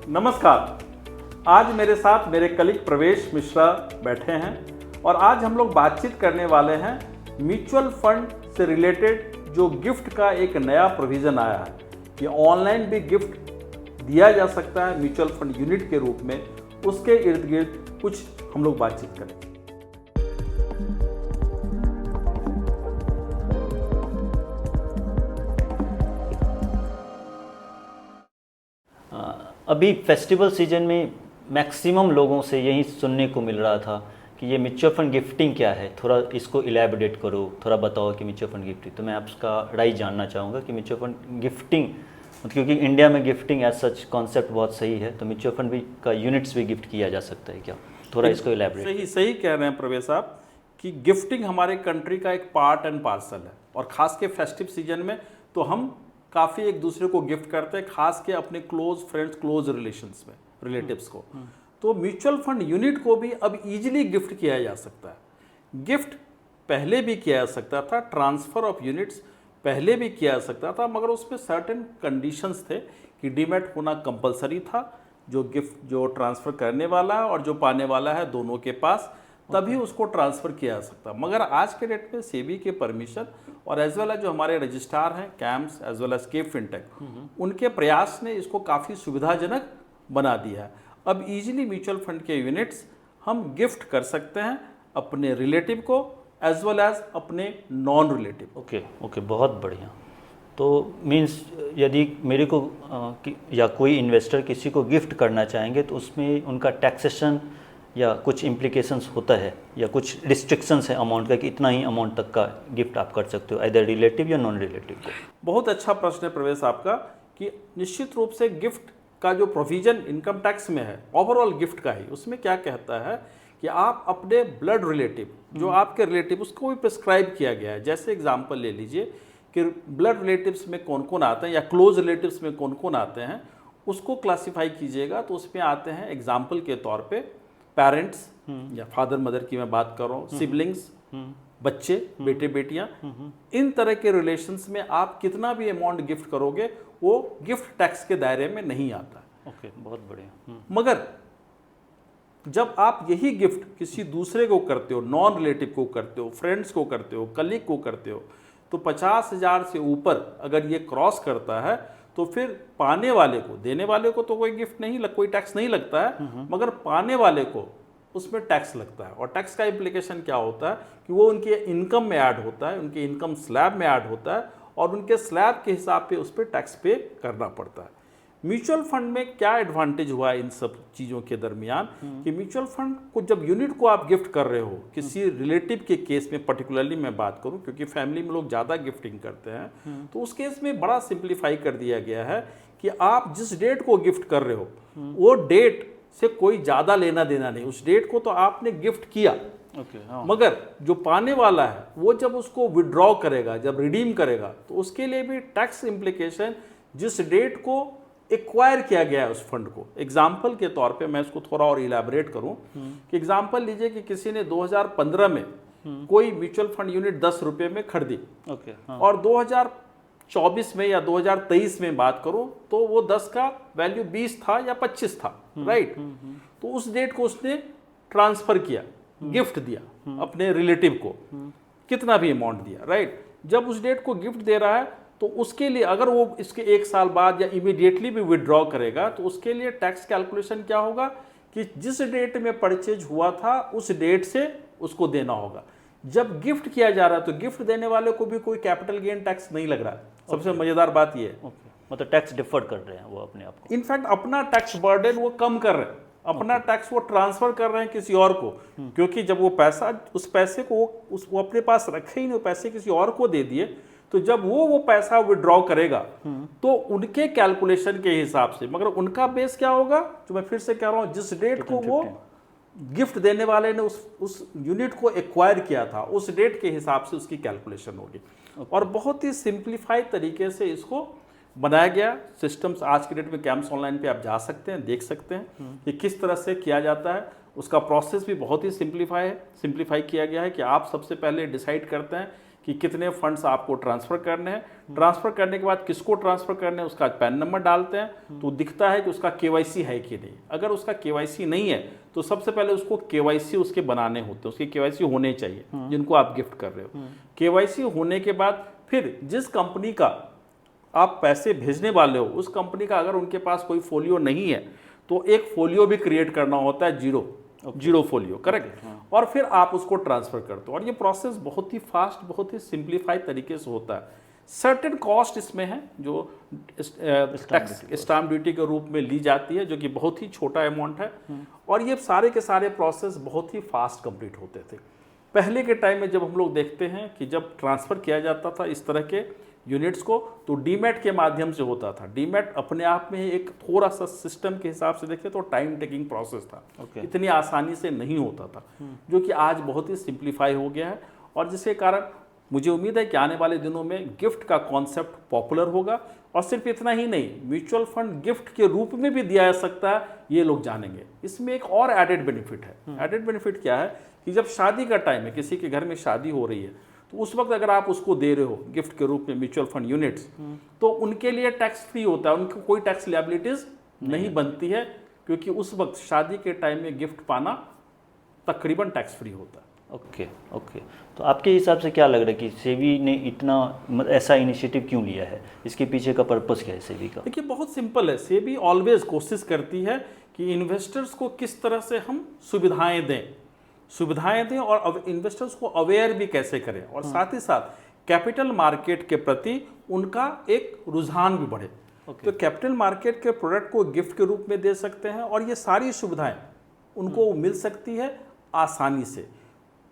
नमस्कार। आज मेरे साथ मेरे कलीग प्रवेश मिश्रा बैठे हैं और आज हम लोग बातचीत करने वाले हैं म्यूचुअल फंड से रिलेटेड जो गिफ्ट का एक नया प्रोविज़न आया है कि ऑनलाइन भी गिफ्ट दिया जा सकता है म्यूचुअल फंड यूनिट के रूप में। उसके इर्द गिर्द कुछ हम लोग बातचीत करें। अभी फेस्टिवल सीजन में मैक्सिमम लोगों से यही सुनने को मिल रहा था कि ये म्यूचुअल फंड गिफ्टिंग क्या है, थोड़ा इसको इलैबोरेट करो, थोड़ा बताओ कि म्यूचुअल फंड गिफ्टिंग। तो मैं आपका राय जानना चाहूँगा कि म्यूचुअल फंड गिफ्टिंग, क्योंकि इंडिया में गिफ्टिंग एज सच कॉन्सेप्ट बहुत सही है, तो म्यूचुअल फंड भी का यूनिट्स भी गिफ्ट किया जा सकता है क्या? थोड़ा इसको इलैबोरेट। सही कह रहे हैं प्रवेश साहब कि गिफ्टिंग हमारे कंट्री का एक पार्ट एंड पार्सल है और ख़ास के फेस्टिव सीजन में तो हम काफ़ी एक दूसरे को गिफ्ट करते हैं, खास के अपने क्लोज फ्रेंड्स, क्लोज रिलेशंस में, रिलेटिव्स को। तो म्यूचुअल फंड यूनिट को भी अब इजीली गिफ्ट किया जा सकता है। गिफ्ट पहले भी किया जा सकता था, ट्रांसफ़र ऑफ यूनिट्स पहले भी किया जा सकता था, मगर उसमें सर्टेन कंडीशंस थे कि डीमैट होना कंपलसरी था, जो गिफ्ट जो ट्रांसफ़र करने वाला है और जो पाने वाला है दोनों के पास, तभी उसको ट्रांसफ़र किया जा सकता। मगर आज के डेट में सेबी के परमिशन और एज वेल एज जो हमारे रजिस्ट्रार हैं camps as well as K fintech, उनके प्रयास ने इसको काफ़ी सुविधाजनक बना दिया है। अब इजीली म्यूचुअल फंड के यूनिट्स हम गिफ्ट कर सकते हैं अपने रिलेटिव को एज वेल एज अपने नॉन रिलेटिव। ओके, बहुत बढ़िया। तो मीन्स यदि मेरे को या कोई इन्वेस्टर किसी को गिफ्ट करना चाहेंगे तो उसमें उनका टैक्सेशन या कुछ इम्प्लीकेशंस होता है या कुछ रिस्ट्रिक्शंस है अमाउंट का कि इतना ही अमाउंट तक का गिफ्ट आप कर सकते हो, इधर रिलेटिव या नॉन रिलेटिव को? बहुत अच्छा प्रश्न है प्रवेश आपका कि निश्चित रूप से गिफ्ट का जो प्रोविजन इनकम टैक्स में है ओवरऑल गिफ्ट का ही, उसमें क्या कहता है कि आप अपने ब्लड रिलेटिव, जो आपके रिलेटिव, उसको भी प्रिस्क्राइब किया गया है। जैसे एग्जाम्पल ले लीजिए कि ब्लड रिलेटिव्स में कौन कौन आते हैं या क्लोज रिलेटिव्स में कौन कौन आते हैं, उसको क्लासीफाई कीजिएगा तो उसमें आते हैं एग्जाम्पल के तौर पे पेरेंट्स या फादर मदर की मैं बात कर रहा हूँ, सिबलिंग्स, बच्चे, बेटे बेटियां, इन तरह के रिलेशंस में आप कितना भी अमाउंट गिफ्ट करोगे वो गिफ्ट टैक्स के दायरे में नहीं आता। ओके, बहुत बढ़िया। मगर जब आप यही गिफ्ट किसी दूसरे को करते हो, नॉन रिलेटिव को करते हो, फ्रेंड्स को करते हो, कलीग को करते हो, तो 50,000 से ऊपर अगर ये क्रॉस करता है तो फिर पाने वाले को, देने वाले को तो कोई गिफ्ट नहीं कोई टैक्स नहीं लगता है, मगर पाने वाले को उसमें टैक्स लगता है। और टैक्स का इम्प्लीकेशन क्या होता है कि वो उनके इनकम में ऐड होता है, उनके इनकम स्लैब में ऐड होता है और उनके स्लैब के हिसाब पे उस पर टैक्स पे करना पड़ता है। म्यूचुअल फंड में क्या एडवांटेज हुआ इन सब चीज़ों के दरमियान कि म्यूचुअल फंड को जब यूनिट को आप गिफ्ट कर रहे हो, किसी रिलेटिव के केस में पर्टिकुलरली मैं बात करूं क्योंकि फैमिली में लोग ज़्यादा गिफ्टिंग करते हैं, तो उस केस में बड़ा सिंप्लीफाई कर दिया गया है कि आप जिस डेट को गिफ्ट कर रहे हो वो डेट से कोई ज़्यादा लेना देना नहीं। उस डेट को तो आपने गिफ्ट किया, मगर जो पाने वाला है वो जब उसको विड्रॉ करेगा, जब रिडीम करेगा, तो उसके लिए भी टैक्स इम्प्लीकेशन जिस डेट को एक्वायर किया गया है उस फंड को। एग्जाम्पल के तौर पे मैं इसको थोड़ा और इलैबोरेट करूं कि एग्जाम्पल लीजिए कि किसी ने 2015 में कोई म्यूचुअल फंड यूनिट 10 रुपये में खरीदी और 2024 में या 2023 में बात करूं तो वो 10 का वैल्यू 20 था या 25 था, राइट? तो उस डेट को उसने ट्रांसफर किया, गिफ्ट दिया अपने रिलेटिव को, कितना भी अमाउंट दिया, राइट? जब उस डेट को गिफ्ट दे रहा है तो उसके लिए अगर वो इसके 1 साल बाद या इमीडिएटली भी विड्रॉ करेगा तो उसके लिए टैक्स कैलकुलेशन क्या होगा कि जिस डेट में परचेज हुआ था उस डेट से उसको देना होगा। जब गिफ्ट किया जा रहा है तो गिफ्ट देने वाले को भी कोई कैपिटल गेन टैक्स नहीं लग रहा है। सबसे मजेदार बात यह है, मतलब टैक्स डिफर कर रहे हैं वो अपने आप को, इनफैक्ट अपना टैक्स बर्डन वो कम कर रहे हैं, अपना टैक्स वो ट्रांसफर कर रहे हैं किसी और को, क्योंकि जब वो पैसा, उस पैसे को वो अपने पास रखे ही नहीं, पैसे किसी और को दे दिए, तो जब वो पैसा विड्रॉ करेगा तो उनके कैलकुलेशन के हिसाब से, मगर उनका बेस क्या होगा, जो मैं फिर से कह रहा हूं, जिस डेट को वो गिफ्ट देने वाले ने उस यूनिट को एक्वायर किया था उस डेट के हिसाब से उसकी कैलकुलेशन होगी। और बहुत ही सिंप्लीफाइड तरीके से इसको बनाया गया। सिस्टम्स आज के डेट में कैम्स ऑनलाइन पे आप जा सकते हैं, देख सकते हैं कि किस तरह से किया जाता है। उसका प्रोसेस भी बहुत ही सिंप्लीफाई किया गया है कि आप सबसे पहले डिसाइड करते हैं कि कितने फंड्स आपको ट्रांसफ़र करने हैं। ट्रांसफ़र करने के बाद किसको ट्रांसफ़र करने हैं उसका पैन नंबर डालते हैं, तो दिखता है कि उसका केवाईसी है कि नहीं। अगर उसका केवाईसी नहीं है तो सबसे पहले उसको केवाईसी उसके बनाने होते हैं, उसके केवाईसी होने चाहिए जिनको आप गिफ्ट कर रहे हो। केवाईसी होने के बाद फिर जिस कंपनी का आप पैसे भेजने वाले हो उस कंपनी का अगर उनके पास कोई फोलियो नहीं है तो एक फोलियो भी क्रिएट करना होता है, जीरो फोलियो, करेक्ट। और फिर आप उसको ट्रांसफ़र करते हो और ये प्रोसेस बहुत ही फास्ट, बहुत ही सिंप्लीफाइड तरीके से होता है। सर्टेन कॉस्ट इसमें है जो टैक्स स्टाम्प ड्यूटी के रूप में ली जाती है, जो कि बहुत ही छोटा अमाउंट है। और ये सारे के सारे प्रोसेस बहुत ही फास्ट कंप्लीट होते थे। पहले के टाइम में जब हम लोग देखते हैं कि जब ट्रांसफ़र किया जाता था इस तरह के यूनिट्स को तो डीमैट के माध्यम से होता था। डीमैट अपने आप में एक थोड़ा सा सिस्टम के हिसाब से देखें तो टाइम टेकिंग प्रोसेस था, इतनी आसानी से नहीं होता था, जो कि आज बहुत ही सिंप्लीफाई हो गया है। और जिसके कारण मुझे उम्मीद है कि आने वाले दिनों में गिफ्ट का कॉन्सेप्ट पॉपुलर होगा। और सिर्फ इतना ही नहीं, म्यूचुअल फंड गिफ्ट के रूप में भी दिया जा सकता है, ये लोग जानेंगे। इसमें एक और एडेड बेनिफिट है। एडेड बेनिफिट क्या है कि जब शादी का टाइम है, किसी के घर में शादी हो रही है, तो उस वक्त अगर आप उसको दे रहे हो गिफ्ट के रूप में म्यूचुअल फंड यूनिट्स, तो उनके लिए टैक्स फ्री होता है, उनको कोई टैक्स लायबिलिटीज नहीं बनती है, क्योंकि उस वक्त शादी के टाइम में गिफ्ट पाना तकरीबन टैक्स फ्री होता है। ओके। तो आपके हिसाब से क्या लग रहा है कि सेबी ने इतना ऐसा इनिशिएटिव क्यों लिया है? इसके पीछे का पर्पस क्या है सेबी का? देखिए बहुत सिंपल है। सेबी ऑलवेज कोशिश करती है कि इन्वेस्टर्स को किस तरह से हम सुविधाएं दें और इन्वेस्टर्स को अवेयर भी कैसे करें, और साथ ही साथ कैपिटल मार्केट के प्रति उनका एक रुझान भी बढ़े। तो कैपिटल मार्केट के प्रोडक्ट को गिफ्ट के रूप में दे सकते हैं और ये सारी सुविधाएं उनको मिल सकती है आसानी से।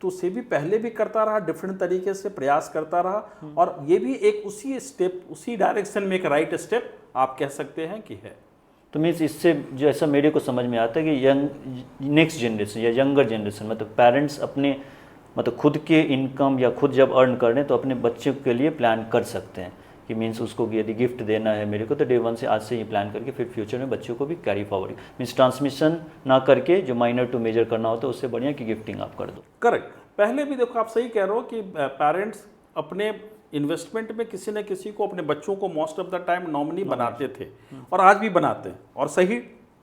तो सेबी पहले भी करता रहा, डिफरेंट तरीके से प्रयास करता रहा, और ये भी एक उसी डायरेक्शन में एक राइट स्टेप आप कह सकते हैं कि है। तो मीन्स इससे जो ऐसा मेरे को समझ में आता है कि नेक्स्ट जनरेशन या यंगर जनरेशन, मतलब पेरेंट्स अपने मतलब खुद के इनकम या खुद जब अर्न कर रहे हैं तो अपने बच्चे के लिए प्लान कर सकते हैं कि मीन्स उसको यदि गिफ्ट देना है मेरे को तो डे वन से आज से ही प्लान करके फिर फ्यूचर में बच्चों को भी कैरी फॉरवर्ड, मीन्स ट्रांसमिशन ना करके जो माइनर टू मेजर करना होता है उससे बढ़िया कि गिफ्टिंग आप कर दो। करेक्ट। पहले भी देखो आप सही कह रहे हो कि पेरेंट्स अपने इन्वेस्टमेंट में किसी न किसी को, अपने बच्चों को most of the time nominee बनाते थे और आज भी बनाते हैं, और सही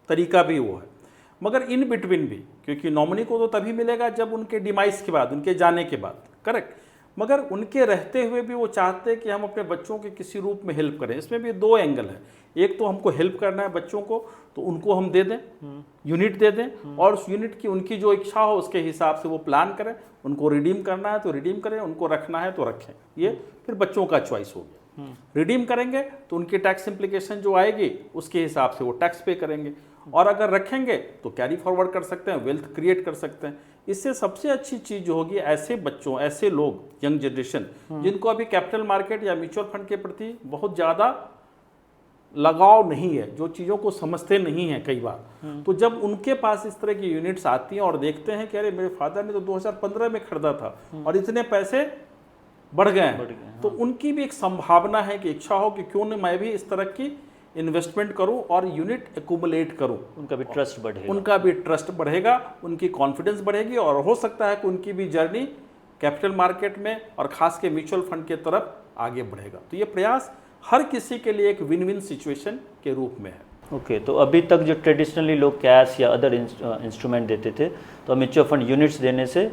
तरीका भी वो है। मगर इन बिटवीन भी, क्योंकि नॉमिनी को तो तभी मिलेगा जब उनके डिमाइस के बाद, उनके जाने के बाद, करेक्ट। मगर उनके रहते हुए भी वो चाहते हैं कि हम अपने बच्चों के किसी रूप में हेल्प करें। इसमें भी दो एंगल है। एक तो हमको हेल्प करना है बच्चों को, तो उनको हम दे दें, यूनिट दे दें, और उस यूनिट की उनकी जो इच्छा हो उसके हिसाब से वो प्लान करें। उनको रिडीम करना है तो रिडीम करें, उनको रखना है तो रखें। ये फिर बच्चों का चॉइस हो गया। रिडीम करेंगे तो उनकी टैक्स इम्प्लीकेशन जो आएगी उसके हिसाब से वो टैक्स पे करेंगे, और अगर रखेंगे तो कैरी फॉरवर्ड कर सकते हैं, वेल्थ क्रिएट कर सकते हैं। इससे सबसे अच्छी चीज़ जो होगी, ऐसे बच्चों, ऐसे लोग, यंग जनरेशन जिनको अभी कैपिटल मार्केट या म्यूचुअल फंड के प्रति बहुत ज़्यादा लगाव नहीं है, जो चीज़ों को समझते नहीं हैं कई बार, तो जब उनके पास इस तरह की यूनिट्स आती हैं और देखते हैं कि अरे मेरे फादर ने तो 2015 में खरीदा था और इतने पैसे बढ़ गए हैं, तो उनकी भी एक संभावना है कि इच्छा हो कि क्यों न मैं भी इस तरह की इन्वेस्टमेंट करूं और यूनिट एक्यूमुलेट करूं। उनका भी ट्रस्ट बढ़ेगा, उनकी कॉन्फिडेंस बढ़ेगी, और हो सकता है कि उनकी भी जर्नी कैपिटल मार्केट में और खास के म्यूचुअल फंड के तरफ आगे बढ़ेगा। तो ये प्रयास हर किसी के लिए एक विन विन सिचुएशन के रूप में है। ओके। तो अभी तक जो ट्रेडिशनली लोग कैश या अदर इंस्ट्रूमेंट देते थे, तो म्यूचुअल फंड यूनिट्स देने से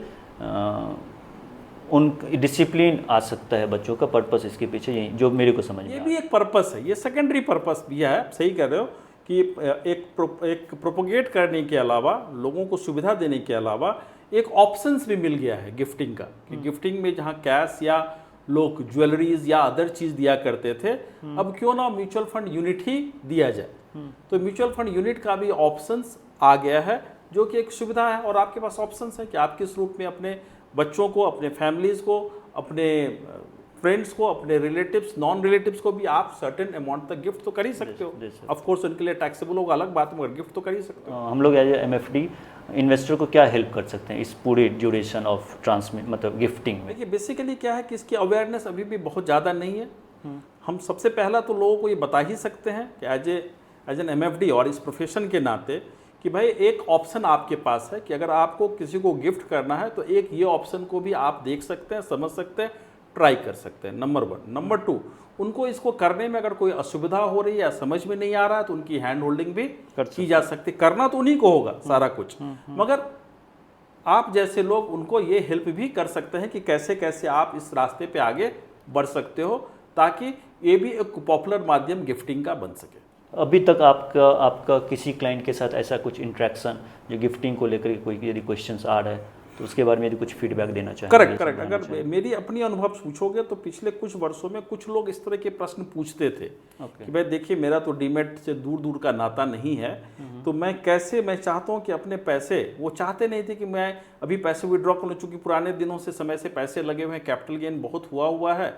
उन डिसिप्लिन आ सकता है बच्चों का। पर्पस इसके पीछे यही जो मेरे को समझ में ये भी एक पर्पस है, ये सेकेंडरी पर्पस भी है। सही कह रहे हो कि एक प्रोपोगेट करने के अलावा, लोगों को सुविधा देने के अलावा एक ऑप्शंस भी मिल गया है गिफ्टिंग का, कि गिफ्टिंग में जहाँ कैश या लोग ज्वेलरीज या अदर चीज़ दिया करते थे, अब क्यों ना म्यूचुअल फंड यूनिट ही दिया जाए। तो म्यूचुअल फंड यूनिट का भी ऑप्शंस आ गया है, जो कि एक सुविधा है, और आपके पास ऑप्शंस है कि आप किस रूप में अपने बच्चों को, अपने फैमिलीज़ को, अपने फ्रेंड्स को, अपने रिलेटिव्स, नॉन रिलेटिव्स को भी आप सर्टेन अमाउंट तक गिफ्ट तो कर ही सकते हो। ऑफ कोर्स उनके लिए टैक्सेबल होगा, अलग बात, मगर गिफ्ट तो कर ही सकते हो। हम लोग एज MFD इन्वेस्टर को क्या हेल्प कर सकते हैं इस पूरी ड्यूरेशन ऑफ ट्रांसमिट, मतलब गिफ्टिंग में? देखिए बेसिकली क्या है कि इसकी अवेयरनेस अभी भी बहुत ज़्यादा नहीं है। हम सबसे पहला तो लोगों को ये बता ही सकते हैं कि एज एन MFD और इस प्रोफेशन के नाते, कि भाई एक ऑप्शन आपके पास है कि अगर आपको किसी को गिफ्ट करना है तो एक ये ऑप्शन को भी आप देख सकते हैं, समझ सकते हैं, ट्राई कर सकते हैं, नंबर 1। नंबर 2, उनको इसको करने में अगर कोई असुविधा हो रही है या समझ में नहीं आ रहा है तो उनकी हैंड होल्डिंग भी की जा सकती है। करना तो उन्हीं को होगा सारा कुछ, मगर आप जैसे लोग उनको ये हेल्प भी कर सकते हैं कि कैसे कैसे आप इस रास्ते पे आगे बढ़ सकते हो, ताकि ये भी एक पॉपुलर माध्यम गिफ्टिंग का बन सके। अभी तक आपका किसी क्लाइंट के साथ ऐसा कुछ इंटरेक्शन जो गिफ्टिंग को लेकर कोई यदि क्वेश्चंस आ रहा है तो उसके बारे में यदि कुछ फीडबैक देना चाहेंगे? करेक्ट। अगर मेरी अपनी अनुभव पूछोगे तो पिछले कुछ वर्षों में कुछ लोग इस तरह के प्रश्न पूछते थे कि भाई देखिए, मेरा तो डीमैट से दूर दूर का नाता नहीं है, तो मैं चाहता हूँ कि अपने पैसे, वो चाहते नहीं थे कि मैं अभी पैसे विड्रॉ कर लूँ, चूँकि पुराने दिनों से समय से पैसे लगे हुए हैं, कैपिटल गेन बहुत हुआ है,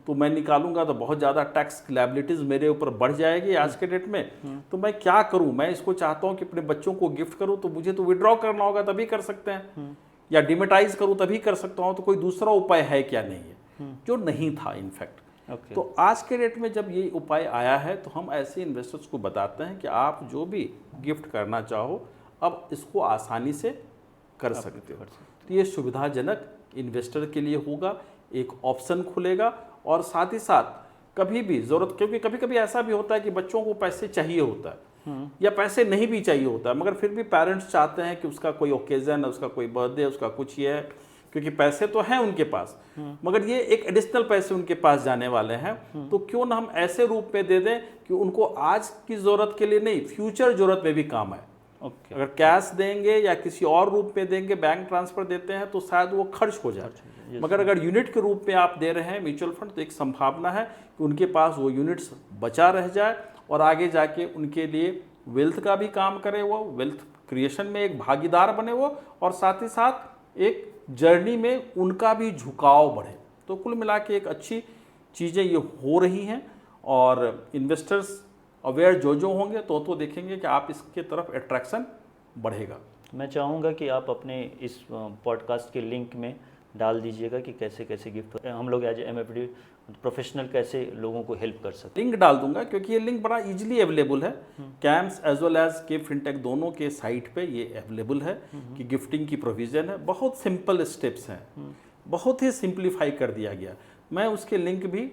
तो मैं निकालूंगा तो बहुत ज़्यादा टैक्स लायबिलिटीज़ मेरे ऊपर बढ़ जाएगी आज के डेट में, तो मैं क्या करूँ? मैं इसको चाहता हूँ कि अपने बच्चों को गिफ्ट करूँ, तो मुझे तो विड्रॉ करना होगा तभी कर सकते हैं, या डिमेटाइज करूं तभी कर सकता हूं, तो कोई दूसरा उपाय है क्या? नहीं है, जो नहीं था इनफैक्ट। तो आज के डेट में जब ये उपाय आया है तो हम ऐसे इन्वेस्टर्स को बताते हैं कि आप जो भी गिफ्ट करना चाहो अब इसको आसानी से कर सकते हो। तो ये सुविधाजनक इन्वेस्टर के लिए होगा, एक ऑप्शन खुलेगा, और साथ ही साथ कभी भी ज़रूरत, क्योंकि कभी कभी ऐसा भी होता है कि बच्चों को पैसे चाहिए होता है या पैसे नहीं भी चाहिए होता है, मगर फिर भी पेरेंट्स चाहते हैं कि उसका कोई ओकेजन है, उसका कोई बर्थडे, उसका कुछ ये है, क्योंकि पैसे तो हैं उनके पास, मगर ये एक एडिशनल पैसे उनके पास जाने वाले हैं, तो क्यों ना हम ऐसे रूप में दे दें कि उनको आज की ज़रूरत के लिए नहीं, फ्यूचर ज़रूरत में भी काम आए। अगर कैश देंगे या किसी और रूप में देंगे, बैंक ट्रांसफ़र देते हैं तो शायद वो खर्च हो जाए, मगर अगर यूनिट के रूप में आप दे रहे हैं म्यूचुअल फंड, तो एक संभावना है कि उनके पास वो यूनिट्स बचा रह जाए और आगे जाके उनके लिए वेल्थ का भी काम करे, वो वेल्थ क्रिएशन में एक भागीदार बने वो, और साथ ही साथ एक जर्नी में उनका भी झुकाव बढ़े। तो कुल मिला के एक अच्छी चीज़ें ये हो रही हैं, और इन्वेस्टर्स अवेयर जो होंगे तो देखेंगे कि आप इसके तरफ अट्रैक्शन बढ़ेगा। मैं चाहूँगा कि आप अपने इस पॉडकास्ट के लिंक में डाल दीजिएगा कि कैसे कैसे गिफ्ट हम लोग एज MFD प्रोफेशनल कैसे लोगों को हेल्प कर सकते हैं। लिंक डाल दूंगा, क्योंकि ये लिंक बड़ा इजीली अवेलेबल है, camps as well as K fintech दोनों के साइट पे ये अवेलेबल है कि गिफ्टिंग की प्रोविज़न है। बहुत सिंपल स्टेप्स हैं, बहुत ही सिंप्लीफाई कर दिया गया। मैं उसके लिंक भी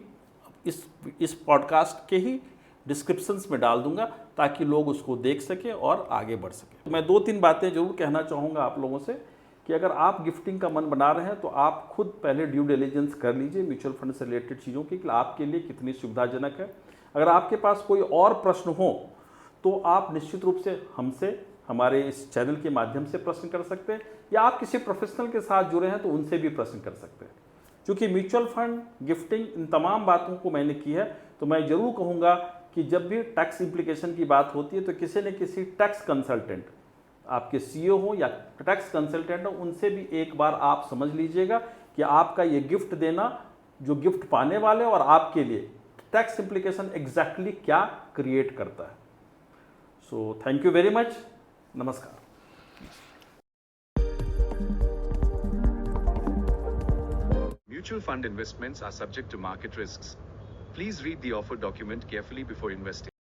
इस पॉडकास्ट के ही डिस्क्रिप्शंस में डाल दूंगा ताकि लोग उसको देख सकें और आगे बढ़ सकें। मैं 2-3 बातें जरूर कहना चाहूँगा आप लोगों से कि अगर आप गिफ्टिंग का मन बना रहे हैं तो आप खुद पहले ड्यू डिलिजेंस कर लीजिए म्यूचुअल फंड से रिलेटेड चीज़ों की, कि आपके लिए कितनी सुविधाजनक है। अगर आपके पास कोई और प्रश्न हो तो आप निश्चित रूप से हमसे, हमारे इस चैनल के माध्यम से प्रश्न कर सकते हैं, या आप किसी प्रोफेशनल के साथ जुड़े हैं तो उनसे भी प्रश्न कर सकते हैं। क्योंकि म्यूचुअल फंड, गिफ्टिंग, इन तमाम बातों को मैंने की है, तो मैं ज़रूर कहूँगा कि जब भी टैक्स इम्प्लीकेशन की बात होती है तो किसी न किसी टैक्स कंसल्टेंट, आपके CEO हो या टैक्स कंसल्टेंट हो, उनसे भी एक बार आप समझ लीजिएगा कि आपका ये गिफ्ट देना, जो गिफ्ट पाने वाले और आपके लिए टैक्स इम्प्लीकेशन एग्जैक्टली क्या क्रिएट करता है। So thank you very much, नमस्कार। Mutual fund investments are subject to market risks. Please read the offer document carefully before investing.